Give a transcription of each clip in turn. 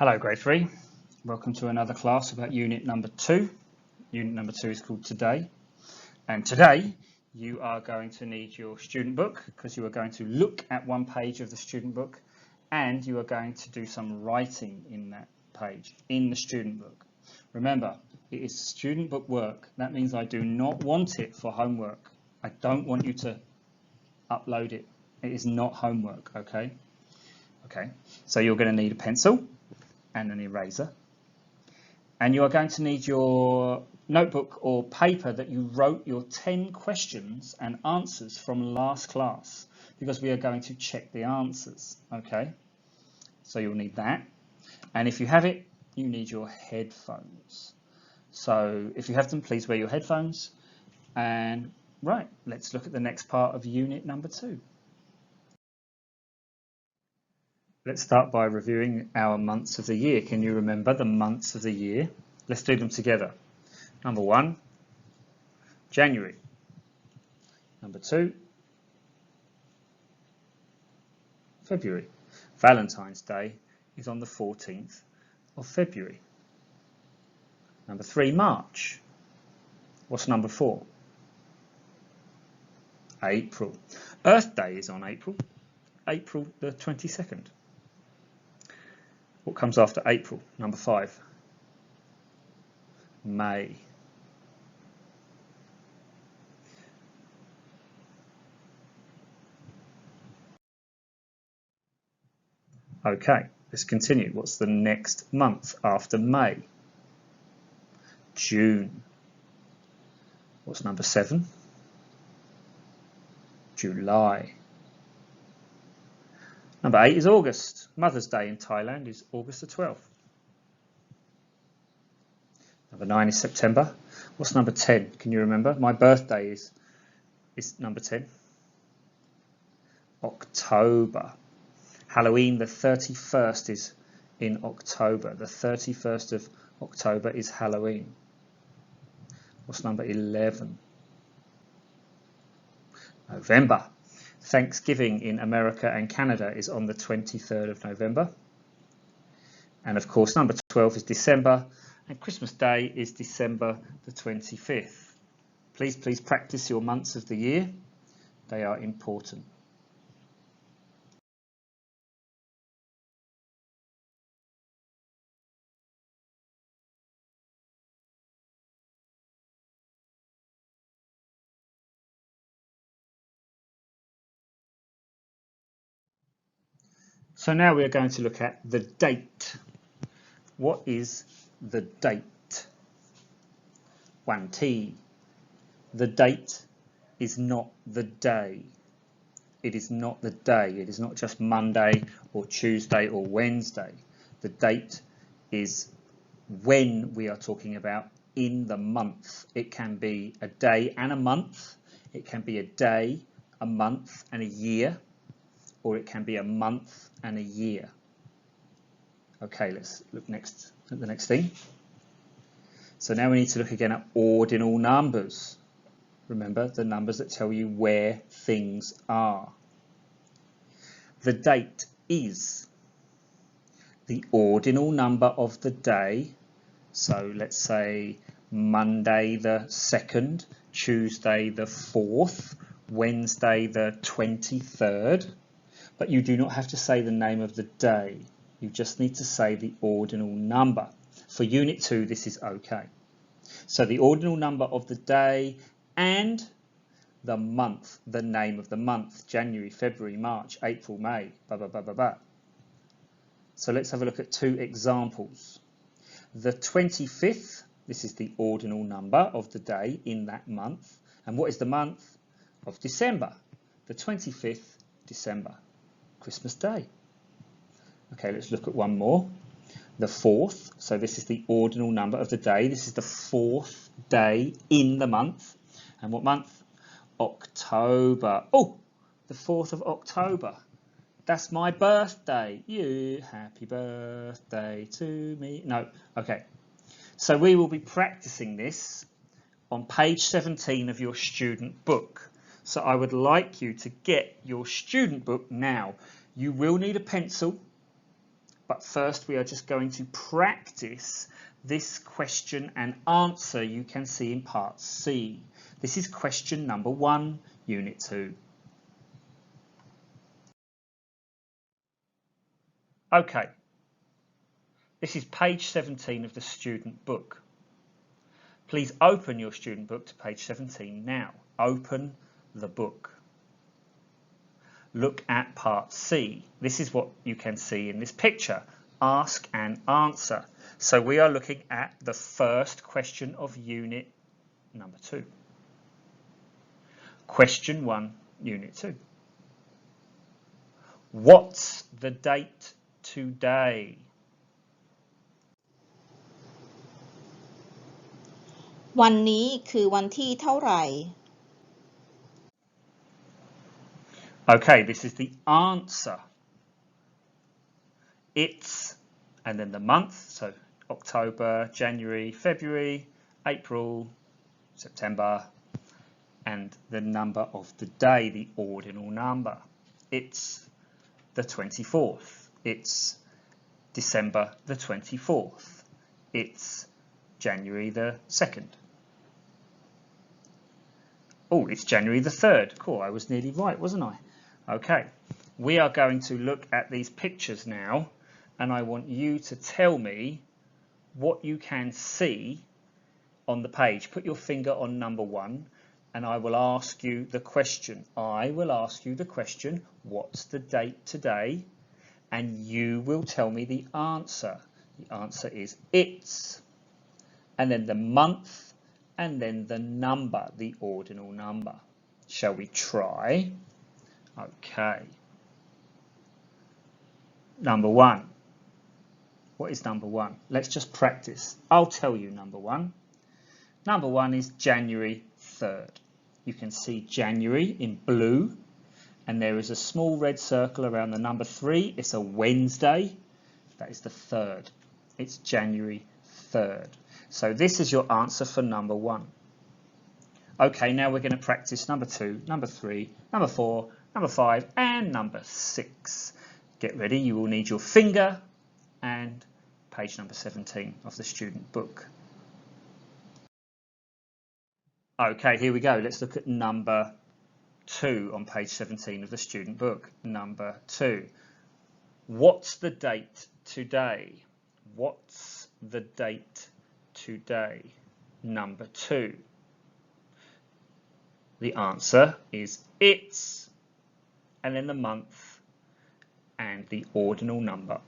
Hello grade 3, welcome to another class about unit number 2. Unit number 2 is called Today, and today you are going to need your student book because you are going to look at one page of the student book and you are going to do some writing in that page, in the student book. Remember, it is student book work. That means I do not want it for homework. I don't want you to upload it. It is not homework, okay? Okay, so you're going to need a pencil and an eraser, and you are going to need your notebook or paper that you wrote your 10 questions and answers from last class, because we are going to check the answers. Okay, so you'll need that, and if you have it, you need your headphones. So if you have them, please wear your headphones. And right, let's look at the next part of unit number 2. Let's start by reviewing our months of the year. Can you remember the months of the year? Let's do them together. Number 1, January. Number 2, February. Valentine's Day is on the 14th of February. Number 3, March. What's number 4? April. Earth Day is on April the 22nd. What comes after April? Number 5. May. Okay, let's continue. What's the next month after May? June. What's number 7? July. Number 8 is August. Mother's Day in Thailand is August the 12th. Number 9 is September. What's number 10? Can you remember? My birthday is number 10. October. Halloween the 31st is in October. The 31st of October is Halloween. What's number 11? November. Thanksgiving in America and Canada is on the 23rd of November. And of course, number 12 is December, and Christmas Day is December the 25th. Please practice your months of the year. They are important. So now we are going to look at the date. What is the date? 1T. The date is not the day. It is not the day. It is not just Monday or Tuesday or Wednesday. The date is when we are talking about in the month. It can be a day and a month. It can be a day, a month and a year. Or it can be a month and a year. Okay, let's look next at the next thing. So now we need to look again at ordinal numbers. Remember, the numbers that tell you where things are. The date is the ordinal number of the day. So let's say Monday the 2nd, Tuesday the 4th, Wednesday the 23rd. But you do not have to say the name of the day. You just need to say the ordinal number. For Unit 2, this is okay. So the ordinal number of the day and the month, the name of the month, January, February, March, April, May, blah, blah, blah, blah, blah. So let's have a look at 2 examples. The 25th, this is the ordinal number of the day in that month. And what is the month? Of December. The 25th December. Christmas Day. Okay, let's look at one more. The 4th, so this is the ordinal number of the day. This is the 4th day in the month. And what month? October. Oh, the 4th of October. That's my birthday. You, happy birthday to me. No, okay. So we will be practicing this on page 17 of your student book. So I would like you to get your student book now. You will need a pencil, But first we are just going to practice this question and answer you can see in part C. This is question number 1, Unit 2. Okay, this is page 17 of the student book. Please open your student book to page 17 now. Open the book. Look at part C. This is what you can see in this picture. Ask and answer. So we are looking at the first question of unit number 2. Question 1, unit 2. What's the date today? วันนี้คือวันที่เท่าไหร่ Okay, this is the answer. It's, and then the month, so October, January, February, April, September, and the number of the day, the ordinal number. It's the 24th. It's December the 24th. It's January the 2nd. Oh, it's January the 3rd. Cool, I was nearly right, wasn't I? Okay, we are going to look at these pictures now, and I want you to tell me what you can see on the page. Put your finger on number 1, and I will ask you the question. I will ask you the question, what's the date today? And you will tell me the answer. The answer is it's, and then the month, and then the number, the ordinal number. Shall we try? Okay. Number 1. What is number 1? Let's just practice. I'll tell you number 1. Number 1 is January 3rd. You can see January in blue, and there is a small red circle around the number 3. It's a Wednesday. That is the 3rd. It's January 3rd. So this is your answer for number 1. Okay, now we're going to practice number 2, number 3, number 4, number 5, and number 6. Get ready, you will need your finger and page number 17 of the student book. Okay, here we go. Let's look at number 2 on page 17 of the student book. Number 2. What's the date today? What's the date today? Number 2. The answer is it's, and then the month and the ordinal number.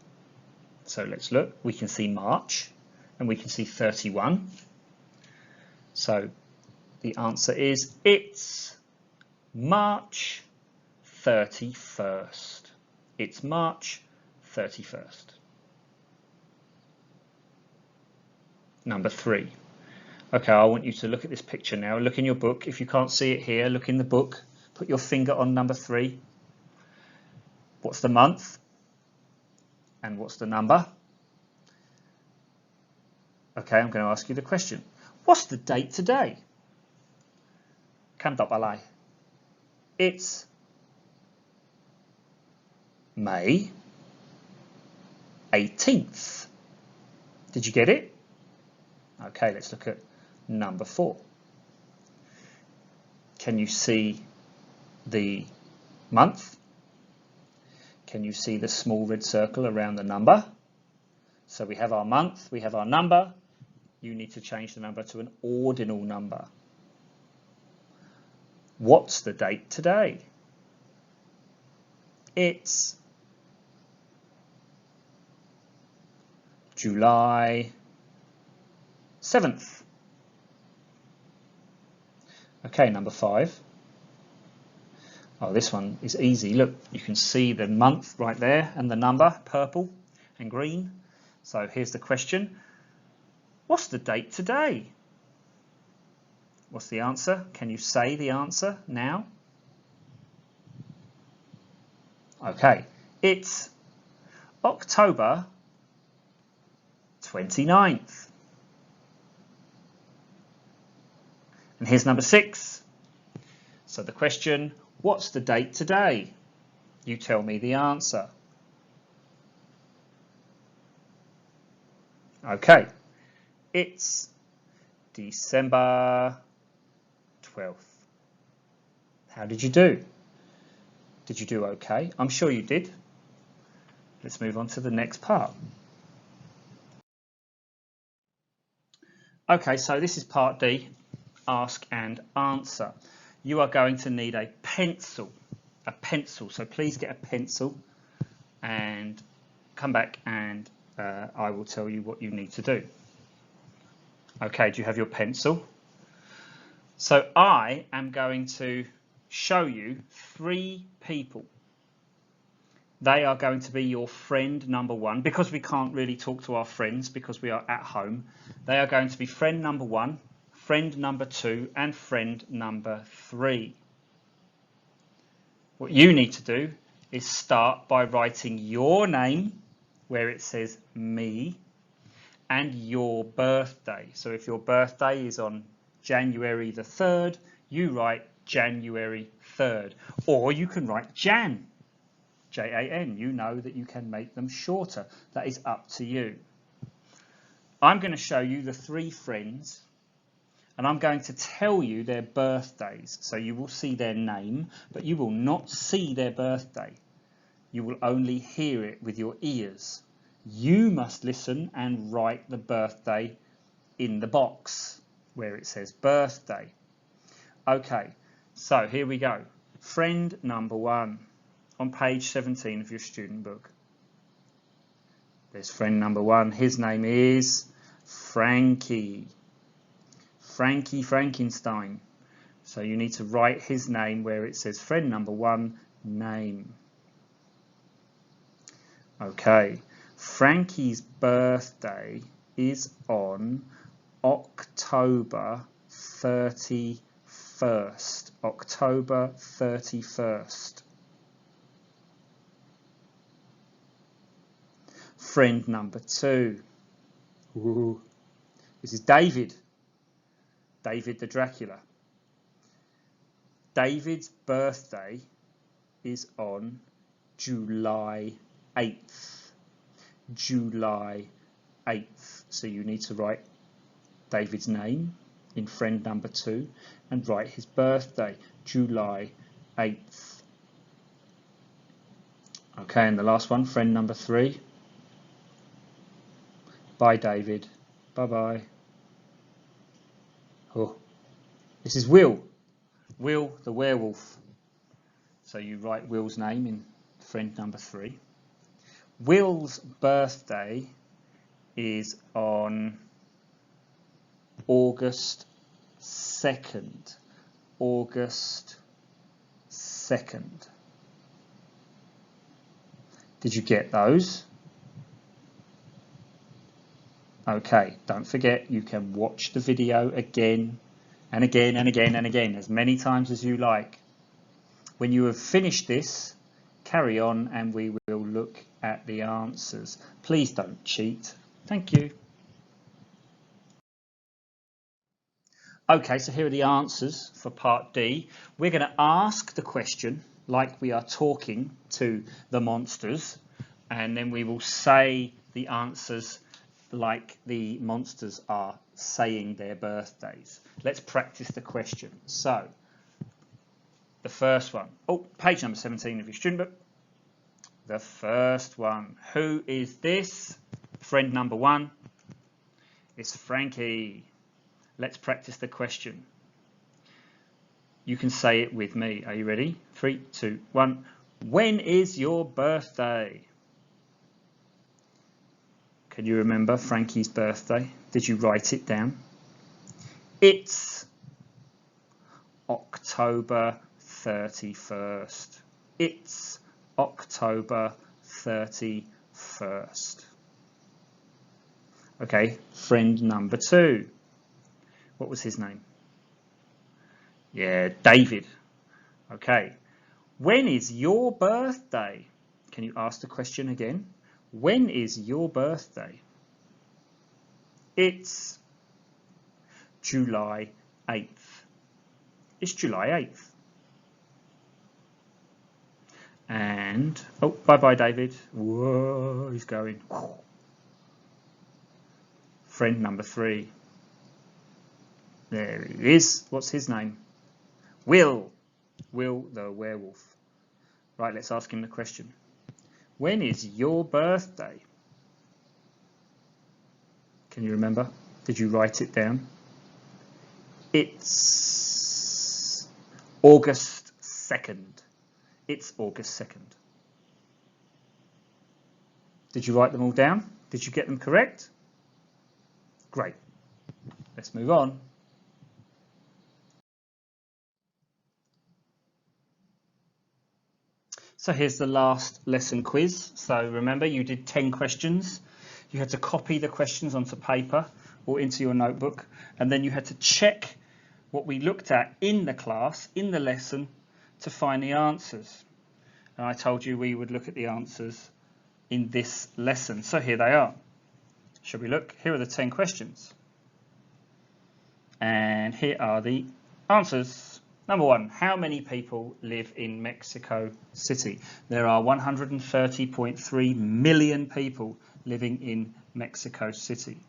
So let's look. We can see March, and we can see 31. So the answer is it's March 31st. It's March 31st. Number 3. Okay, I want you to look at this picture now. Look in your book. If you can't see it here, look in the book. Put your finger on number 3. What's the month? And what's the number? Okay, I'm going to ask you the question. What's the date today? คำตอบอะไร It's May 18th. Did you get it? Okay, let's look at number 4. Can you see the month? Can you see the small red circle around the number? So we have our month, we have our number. You need to change the number to an ordinal number. What's the date today? It's July 7th. Okay, number 5. Oh, this one is easy. Look, you can see the month right there and the number, purple and green. So here's the question. What's the date today? What's the answer? Can you say the answer now? Okay, it's October 29th. And here's number 6. So the question, what's the date today? You tell me the answer. Okay, it's December 12th. How did you do? Did you do okay? I'm sure you did. Let's move on to the next part. Okay, so this is part D, ask and answer. You are going to need a pencil, so please get a pencil and come back and I will tell you what you need to do. Okay, do you have your pencil? So I am going to show you 3 people. They are going to be your friend number 1, because we can't really talk to our friends because we are at home. They are going to be friend number 1, friend number 2, and friend number 3. What you need to do is start by writing your name where it says me and your birthday. So if your birthday is on January the 3rd, you write January 3rd. Or you can write Jan, J-A-N. You know that you can make them shorter. That is up to you. I'm going to show you the 3 friends and I'm going to tell you their birthdays. So you will see their name, but you will not see their birthday. You will only hear it with your ears. You must listen and write the birthday in the box where it says birthday. Okay, so here we go. Friend number 1 on page 17 of your student book. There's friend number 1. His name is Frankie. Frankie Frankenstein. So you need to write his name where it says friend number 1, name. Okay, Frankie's birthday is on October 31st. October 31st. Friend number 2. Ooh. This is David. David the Dracula. David's birthday is on July 8th. July 8th. So you need to write David's name in friend number 2 and write his birthday, July 8th. Okay, and the last one, friend number 3. Bye, David. Bye-bye. Oh, this is Will. Will the werewolf. So you write Will's name in friend number 3. Will's birthday is on August 2nd. August 2nd. Did you get those? Okay, don't forget you can watch the video again and again and again and again, as many times as you like. When you have finished this, carry on and we will look at the answers. Please don't cheat. Thank you. Okay, so here are the answers for part D. We're going to ask the question like we are talking to the monsters, and then we will say the answers like the monsters are saying their birthdays. Let's practice the question. So, the first one. Oh, page number 17 of your student book. The first one. Who is this? Friend number 1. It's Frankie. Let's practice the question. You can say it with me. Are you ready? 3, 2, 1. When is your birthday? Can you remember Frankie's birthday? Did you write it down? It's October 31st. It's October 31st. Okay, friend number 2. What was his name? Yeah, David. Okay. When is your birthday? Can you ask the question again? When is your birthday? It's July 8th. It's July 8th. And, oh, bye-bye, David. Whoa, he's going. Friend number 3. There he is. What's his name? Will. Will the werewolf. Right, let's ask him the question. When is your birthday? Can you remember? Did you write it down? It's August 2nd. It's August 2nd. Did you write them all down? Did you get them correct? Great. Let's move on. So here's the last lesson quiz. So remember, you did 10 questions. You had to copy the questions onto paper or into your notebook, and then you had to check what we looked at in the class, in the lesson, to find the answers. And I told you we would look at the answers in this lesson. So here they are. Shall we look? Here are the 10 questions. And here are the answers. Number 1, how many people live in Mexico City? There are 130.3 million people living in Mexico City.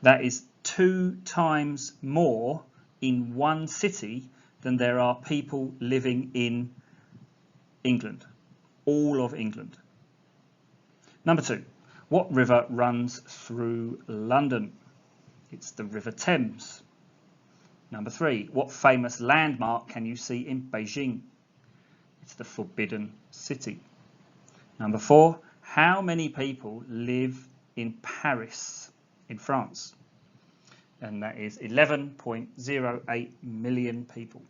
That is 2 times more in one city than there are people living in England, all of England. Number 2, what river runs through London? It's the River Thames. Number 3, what famous landmark can you see in Beijing? It's the Forbidden City. Number 4, how many people live in Paris, in France? And that is 11.08 million people.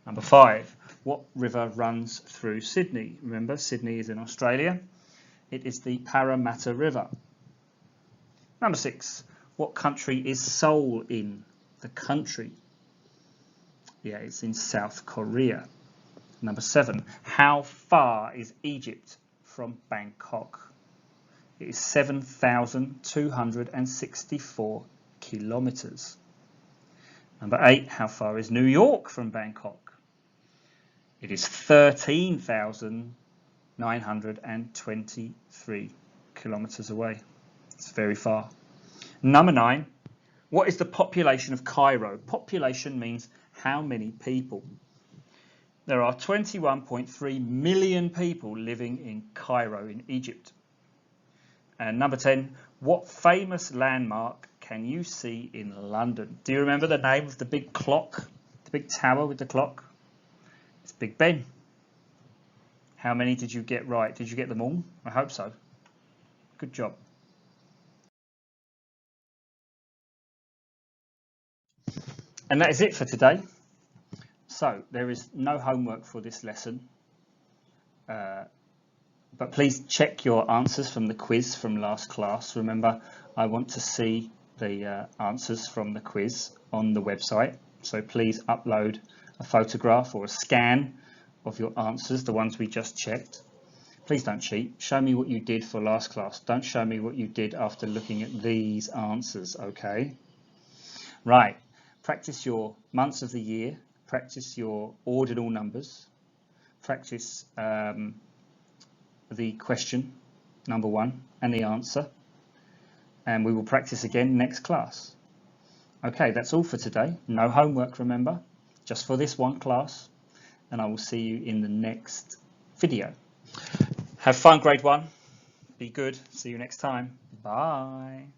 Number 5, what river runs through Sydney? Remember, Sydney is in Australia. It is the Parramatta River. Number 6, what country is Seoul in? The country. Yeah, it's in South Korea. Number 7, how far is Egypt from Bangkok? It is 7,264 kilometers. Number 8, how far is New York from Bangkok? It is 13,923 kilometers away. It's very far. Number 9, what is the population of Cairo? Population means how many people. There are 21.3 million people living in Cairo in Egypt. And number 10, what famous landmark can you see in London? Do you remember the name of the big clock, the big tower with the clock? It's Big Ben. How many did you get right? Did you get them all? I hope so. Good job. And that is it for today. So there is no homework for this lesson, but please check your answers from the quiz from last class. Remember, I want to see the answers from the quiz on the website, so please upload a photograph or a scan of your answers, the ones we just checked. Please don't cheat. Show me what you did for last class. Don't show me what you did after looking at these answers, okay? Right. Practice your months of the year, practice your ordinal numbers, practice the question, number 1, and the answer, and we will practice again next class. Okay, that's all for today. No homework, remember, just for this one class, and I will see you in the next video. Have fun, grade 1. Be good. See you next time. Bye.